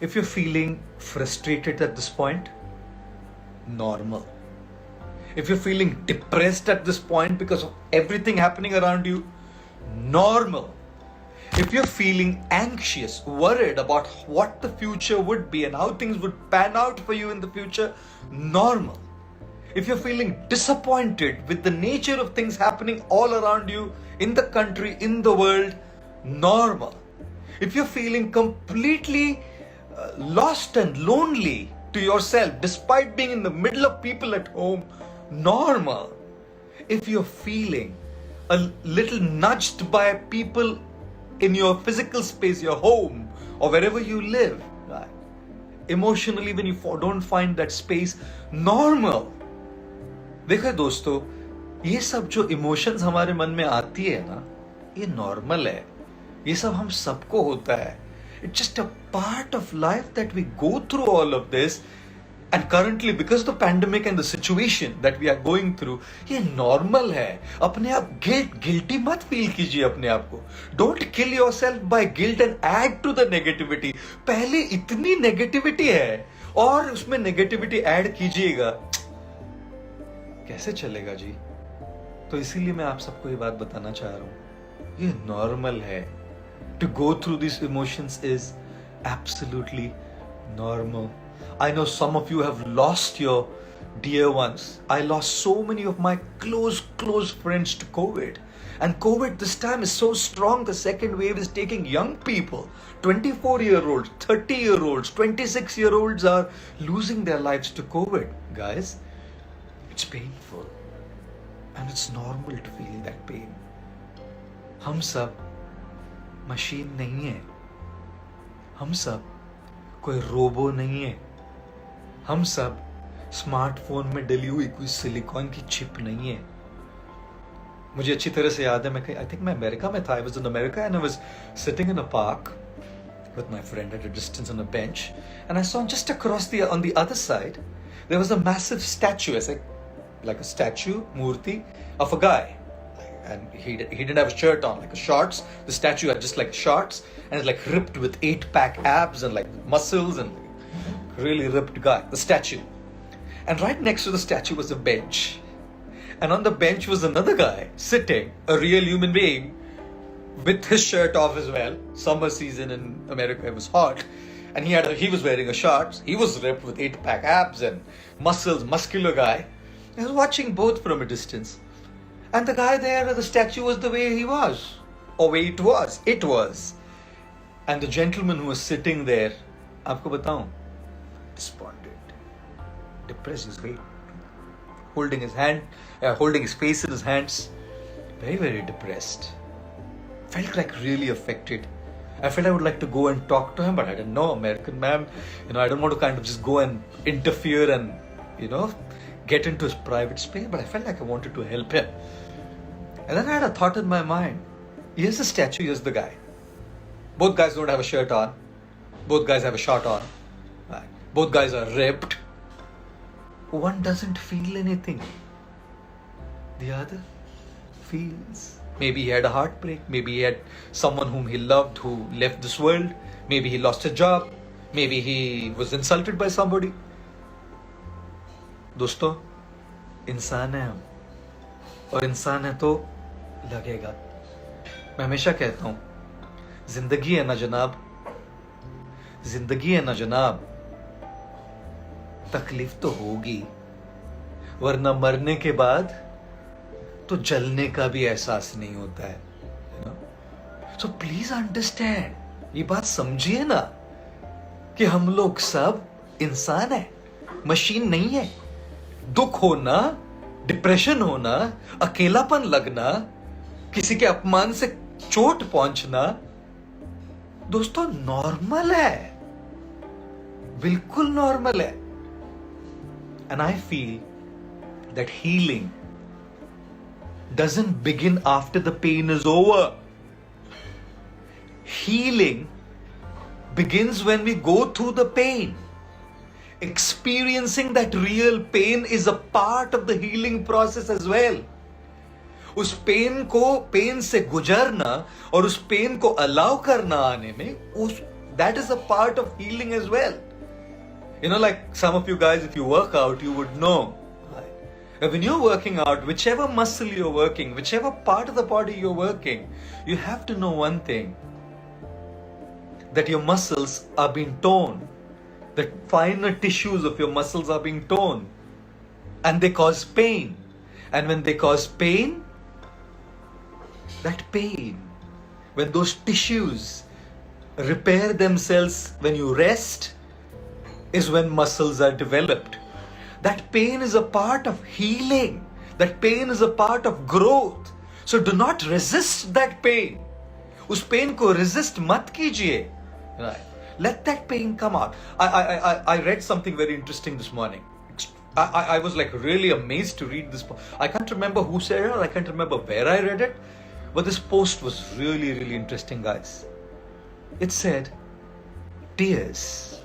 If you're feeling frustrated at this point, normal. If you're feeling depressed at this point because of everything happening around you, normal. If you're feeling anxious, worried about what the future would be and how things would pan out for you in the future, normal. If you're feeling disappointed with the nature of things happening all around you, in the country, in the world, normal. If you're feeling completely lost and lonely to yourself despite being in the middle of people at home, normal. If you're feeling a little nudged by people in your physical space, your home, or wherever you live, right? Emotionally, when you don't find that space, normal. देखो दोस्तों, ये सब जो emotions हमारे मन में आती है ना, ये नॉर्मल है. ये सब हम सबको होता है. It's just a part of life that we go through all of this. And currently, because of the pandemic and the situation that we are going through, ये normal है. अपने आप guilty मत feel कीजिए अपने आप को. Don't kill yourself by guilt and add to the negativity. पहले इतनी negativity है और उसमें negativity add कीजिएगा, कैसे चलेगा जी? तो इसीलिए मैं आप सबको ये बात बताना चाह रहा हूँ. ये normal है. To go through these emotions is absolutely normal. I know some of you have lost your dear ones. I lost so many of my close friends to COVID. And COVID this time is so strong. The second wave is taking young people. 24-year-olds, 30-year-olds, 26-year-olds are losing their lives to COVID. Guys, it's painful. And it's normal to feel that pain. हम सब machine नहीं है. हम सब कोई robo नहीं है. हम सब स्मार्टफोन में डली हुई कोई सिलिकॉन की चिप नहीं है. मुझे अच्छी तरह से याद है, मैं आई थिंक मैं अमेरिका में था. I was in America and I was sitting in a park with my friend at a distance on a bench, and I saw just across on the other side there was a massive statue, like a statue murti of a guy, and he didn't have a shirt on, like a shorts. The statue had just like shorts and it's like ripped with 8-pack abs and like muscles, and really ripped guy, the statue. And right next to the statue was a bench, and on the bench was another guy sitting, a real human being, with his shirt off as well. Summer season in America, it was hot, and he was wearing a shorts. He was ripped with 8-pack abs and muscles, muscular guy. I was watching both from a distance, and the guy there, the statue was the way he was, or way it was. And the gentleman who was sitting there, आपको बताऊं, despondent, depressed, his weight, holding his face in his hands, very, very depressed. Felt like really affected. I felt I would like to go and talk to him, but I didn't know, American man, I don't want to kind of just go and interfere and, get into his private space, but I felt like I wanted to help him. And then I had a thought in my mind, here's the statue, here's the guy. Both guys don't have a shirt on. Both guys have a short on. Both guys are ripped. One doesn't feel anything. The other feels. Maybe he had a heartbreak. Maybe he had someone whom he loved who left this world. Maybe he lost a job. Maybe he was insulted by somebody. दोस्तों, इंसान है हम, और इंसान है तो लगेगा. मैं हमेशा कहता हूँ, जिंदगी है ना जनाब, तकलीफ तो होगी, वरना मरने के बाद तो जलने का भी एहसास नहीं होता है. So please understand, ये बात समझिए ना कि हम लोग सब इंसान है, मशीन नहीं है. दुख होना, डिप्रेशन होना, अकेलापन लगना, किसी के अपमान से चोट पहुंचना, दोस्तों नॉर्मल है, बिल्कुल नॉर्मल है. And I feel that healing doesn't begin after the pain is over. Healing begins when we go through the pain. Experiencing that real pain is a part of the healing process as well. उस pen से गुजरना और उस pen को allow करना आने में, That is a part of healing as well. Like some of you guys, if you work out, you would know. Right? When you're working out, whichever muscle you're working, whichever part of the body you're working, you have to know one thing, that your muscles are being torn. The finer tissues of your muscles are being torn. And they cause pain. And when they cause pain, that pain, when those tissues repair themselves when you rest, is when muscles are developed. That pain is a part of healing. That pain is a part of growth. So do not resist that pain. उस pain को resist मत कीजिए. Right. Let that pain come out. I read something very interesting this morning. I was like really amazed to read this. I can't remember who said it, or I can't remember where I read it, but this post was really, really interesting, guys. It said, tears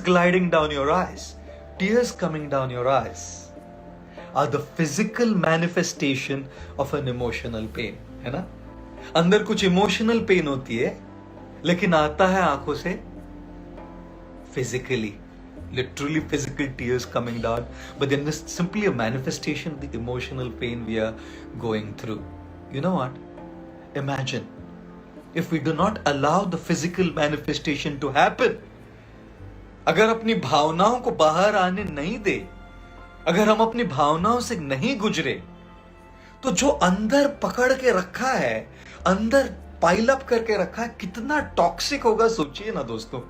gliding down your eyes, tears coming down your eyes, are the physical manifestation of an emotional pain. है ना? अंदर कुछ emotional pain होती है, लेकिन आता है आंखों से physically. Literally physical tears coming down, but then this is simply a manifestation of the emotional pain we are going through. You know what? Imagine if we do not allow the physical manifestation to happen. अगर अपनी भावनाओं को बाहर आने नहीं दे, अगर हम अपनी भावनाओं से नहीं गुजरे, तो जो अंदर पकड़ के रखा है, अंदर पाइल अप करके रखा है, कितना टॉक्सिक होगा सोचिए ना दोस्तों.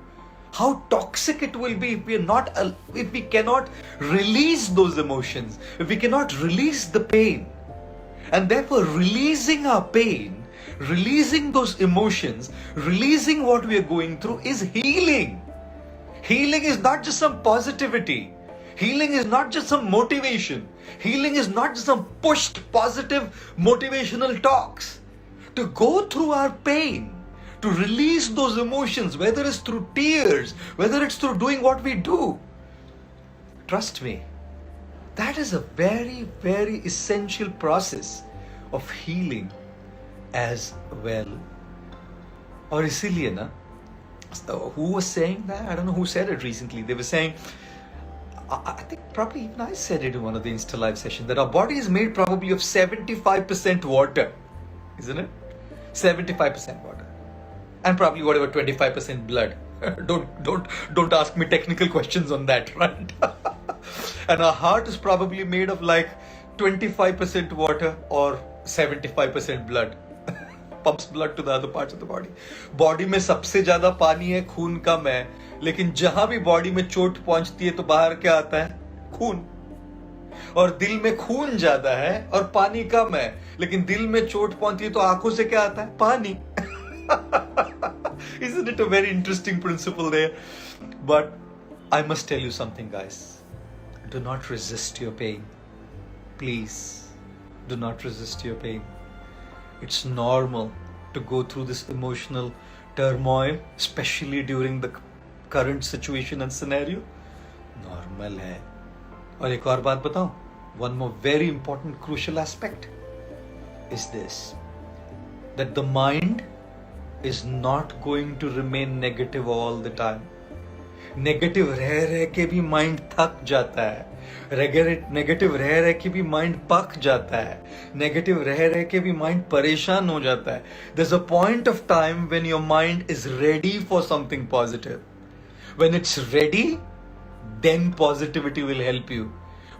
How toxic it will be if we cannot release those emotions, if we cannot release the pain. And therefore releasing our pain, releasing those emotions, releasing what we are going through is healing. Healing is not just some positivity. Healing is not just some motivation. Healing is not just some pushed positive motivational talks. To go through our pain, to release those emotions, whether it's through tears, whether it's through doing what we do. Trust me, that is a very, very essential process of healing as well. Or इसीलिए ना, who was saying that? I don't know who said it recently. They were saying, I think probably even I said it in one of the Insta Live sessions, that our body is made probably of 75% water, isn't it? 75% water. And probably whatever 25% blood. Don't ask me technical questions on that, right? And our heart is probably made of like 25% water or 75% blood. Pumps blood to the other parts of the body. Body में सबसे ज़्यादा पानी है, खून कम है. लेकिन जहाँ भी बॉडी में चोट पहुंचती है तो बाहर क्या आता है? खून. और दिल में खून ज़्यादा है और पानी कम है. लेकिन दिल में चोट पहुंचती है तो आंखों से क्या आता है? पानी. Isn't it a very interesting principle there? But I must tell you something, guys. Do not resist your pain. Please, do not resist your pain. It's normal to go through this emotional turmoil, especially during the current situation and scenario. Normal है. और एक और बात बताऊं? One more very important crucial aspect is this, that the mind is not going to remain negative all the time. Negative रह के भी mind थक जाता है. नेगेटिव रह के भी माइंड पक जाता है. नेगेटिव रह के भी माइंड परेशान हो जाता है. There's a point of time when your mind is ready for something positive. When it's ready, then positivity will help you.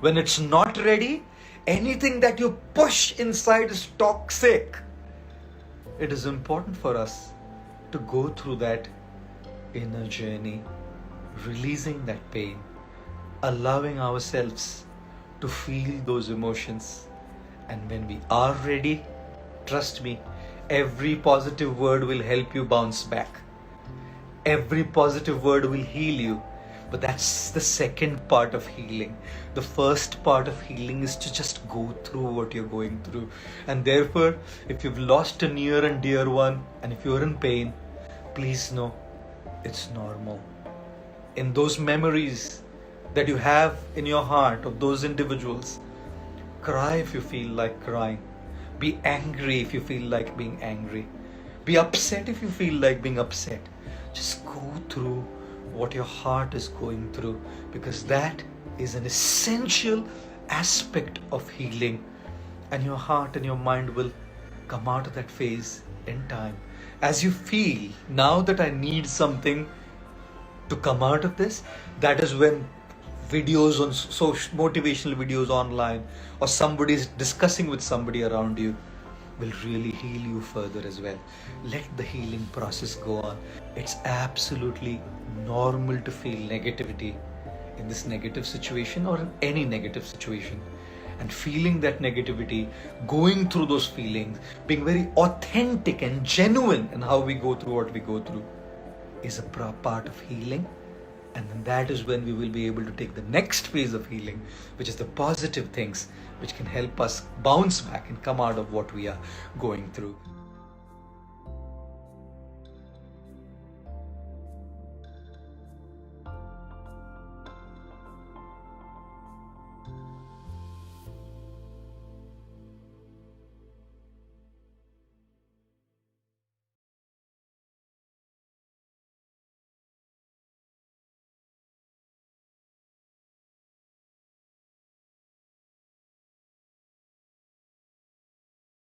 When it's not ready, anything that you push inside is toxic. It is important for us to go through that inner journey, releasing that pain, allowing ourselves to feel those emotions. And when we are ready, trust me, every positive word will help you bounce back. Every positive word will heal you. But that's the second part of healing. The first part of healing is to just go through what you're going through. And therefore, if you've lost a near and dear one, and if you're in pain, please know it's normal. In those memories that you have in your heart of those individuals, cry if you feel like crying. Be angry if you feel like being angry. Be upset if you feel like being upset. Just go through what your heart is going through, because that is an essential aspect of healing, and your heart and your mind will come out of that phase in time. As you feel, now that I need something to come out of this, that is when videos on social motivational videos online, or somebody's discussing with somebody around you, will really heal you further as well. Let the healing process go on. It's absolutely normal to feel negativity in this negative situation or in any negative situation. And feeling that negativity, going through those feelings, being very authentic and genuine in how we go through what we go through, is a part of healing. And then that is when we will be able to take the next phase of healing, which is the positive things, which can help us bounce back and come out of what we are going through.